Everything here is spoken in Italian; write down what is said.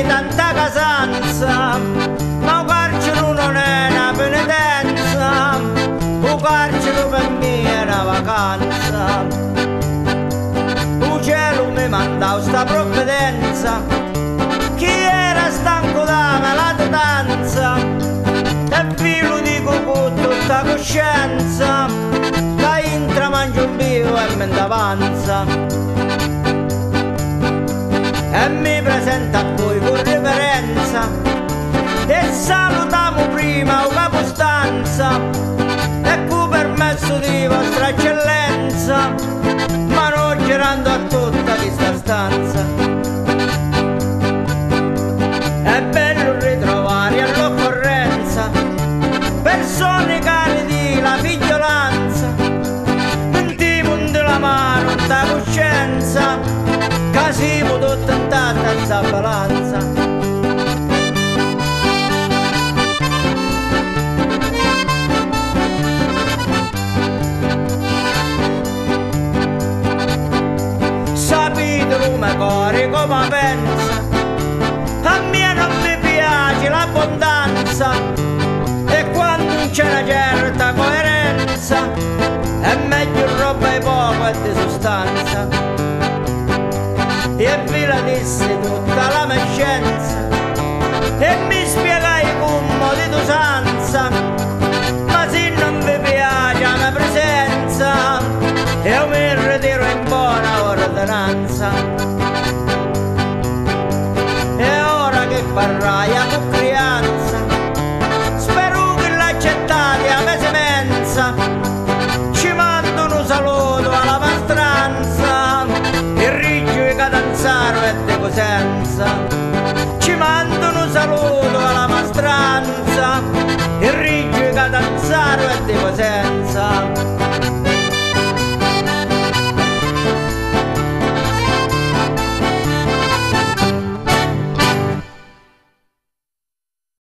di tanta casanza, ma un carcere non è una penitenza, un carcere per me è una vacanza. Il cielo mi mandava sta provvidenza, chi era stanco da latitanza, e filo di con tutta coscienza, da intra mangio un vivo e me ne avanza. E mi presenta a voi con riverenza, e salutiamo prima o capostanza, e con permesso di vostra eccellenza, ma non girando a tutta questa stanza. È bello ritrovare all'occorrenza persone care di la vigilanza, mentiamo la mano da coscienza, che siamo tutti in tanta balanza.